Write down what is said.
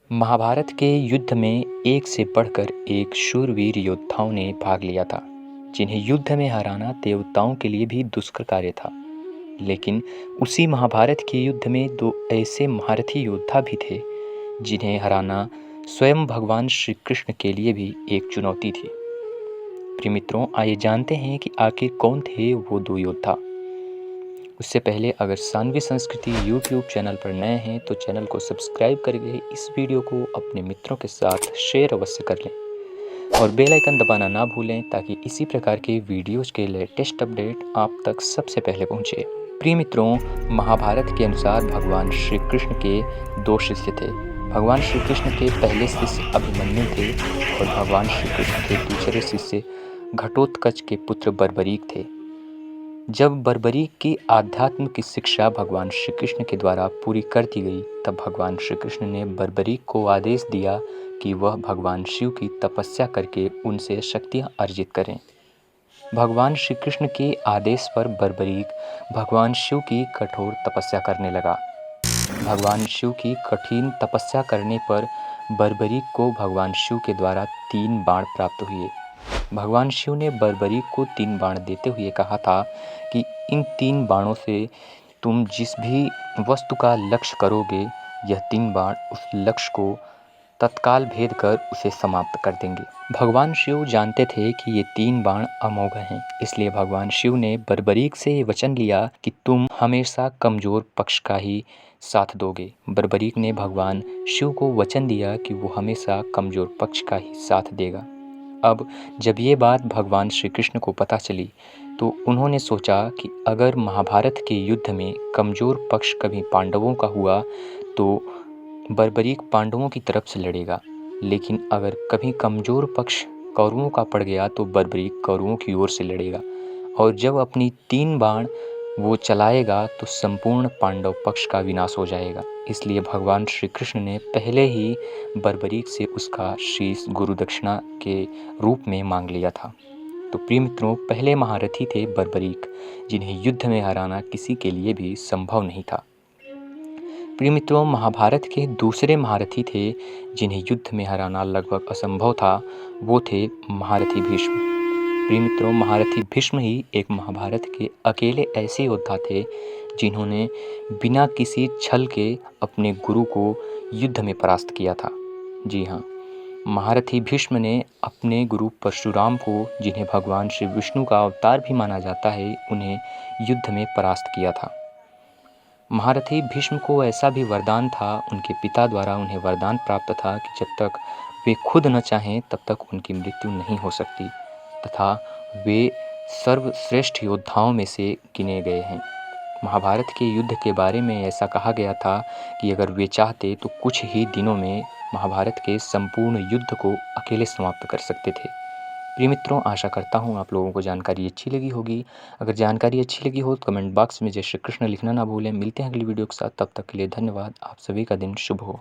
महाभारत के युद्ध में एक से बढ़कर एक शूरवीर योद्धाओं ने भाग लिया था, जिन्हें युद्ध में हराना देवताओं के लिए भी दुष्कर कार्य था। लेकिन उसी महाभारत के युद्ध में दो ऐसे महारथी योद्धा भी थे, जिन्हें हराना स्वयं भगवान श्री कृष्ण के लिए भी एक चुनौती थी। प्रिय मित्रों, आइए जानते हैं कि आखिर कौन थे वो दो योद्धा। उससे पहले अगर सानवी संस्कृति यूट्यूब चैनल पर नए हैं तो चैनल को सब्सक्राइब करके इस वीडियो को अपने मित्रों के साथ शेयर अवश्य कर लें और बेल आइकन दबाना ना भूलें, ताकि इसी प्रकार के वीडियोज़ के लेटेस्ट अपडेट आप तक सबसे पहले पहुंचे। प्रिय मित्रों, महाभारत के अनुसार भगवान श्री कृष्ण के दो शिष्य थे। भगवान श्री कृष्ण के पहले शिष्य अभिमन्यु थे और भगवान श्री कृष्ण के दूसरे शिष्य घटोत्कच के पुत्र बर्बरीक थे। जब बर्बरीक की आध्यात्म की शिक्षा भगवान श्री कृष्ण के द्वारा पूरी कर दी गई, तब भगवान श्री कृष्ण ने बर्बरीक को आदेश दिया कि वह भगवान शिव की तपस्या करके उनसे शक्तियाँ अर्जित करें। भगवान श्री कृष्ण के आदेश पर बर्बरीक भगवान शिव की कठोर तपस्या करने लगा। भगवान शिव की कठिन तपस्या करने पर बर्बरीक को भगवान शिव के द्वारा 3 बाण प्राप्त हुए। भगवान शिव ने बर्बरीक को 3 बाण देते हुए कहा था कि इन 3 बाणों से तुम जिस भी वस्तु का लक्ष्य करोगे, यह 3 बाण उस लक्ष्य को तत्काल भेद कर उसे समाप्त कर देंगे। भगवान शिव जानते थे कि ये 3 बाण अमोघ हैं, इसलिए भगवान शिव ने बर्बरीक से वचन लिया कि तुम हमेशा कमजोर पक्ष का ही साथ दोगे। बर्बरीक ने भगवान शिव को वचन दिया कि वो हमेशा कमजोर पक्ष का ही साथ देगा। अब जब ये बात भगवान श्री कृष्ण को पता चली, तो उन्होंने सोचा कि अगर महाभारत के युद्ध में कमज़ोर पक्ष कभी पांडवों का हुआ तो बर्बरीक पांडवों की तरफ से लड़ेगा, लेकिन अगर कभी कमज़ोर पक्ष कौरवों का पड़ गया तो बर्बरीक कौरवों की ओर से लड़ेगा, और जब अपनी 3 बाण वो चलाएगा तो संपूर्ण पांडव पक्ष का विनाश हो जाएगा। इसलिए भगवान श्री कृष्ण ने पहले ही बर्बरीक से उसका शीश गुरु दक्षिणा के रूप में मांग लिया था। तो प्रिय मित्रों, पहले महारथी थे बर्बरीक, जिन्हें युद्ध में हराना किसी के लिए भी संभव नहीं था। प्रिय मित्रों, महाभारत के दूसरे महारथी थे जिन्हें युद्ध में हराना लगभग असंभव था, वो थे महारथी भीष्म। प्रिय मित्रों, महारथी भीष्म ही एक महाभारत के अकेले ऐसे योद्धा थे जिन्होंने बिना किसी छल के अपने गुरु को युद्ध में परास्त किया था। जी हाँ, महारथी भीष्म ने अपने गुरु परशुराम को, जिन्हें भगवान श्री विष्णु का अवतार भी माना जाता है, उन्हें युद्ध में परास्त किया था। महारथी भीष्म को ऐसा भी वरदान था, उनके पिता द्वारा उन्हें वरदान प्राप्त था कि जब तक वे खुद न चाहें तब तक उनकी मृत्यु नहीं हो सकती, तथा वे सर्वश्रेष्ठ योद्धाओं में से गिने गए हैं। महाभारत के युद्ध के बारे में ऐसा कहा गया था कि अगर वे चाहते तो कुछ ही दिनों में महाभारत के संपूर्ण युद्ध को अकेले समाप्त कर सकते थे। प्रिय मित्रों, आशा करता हूँ आप लोगों को जानकारी अच्छी लगी होगी। अगर जानकारी अच्छी लगी हो तो कमेंट बॉक्स में जय श्री कृष्ण लिखना ना भूलें। मिलते हैं अगली वीडियो के साथ, तब तक के लिए धन्यवाद। आप सभी का दिन शुभ हो।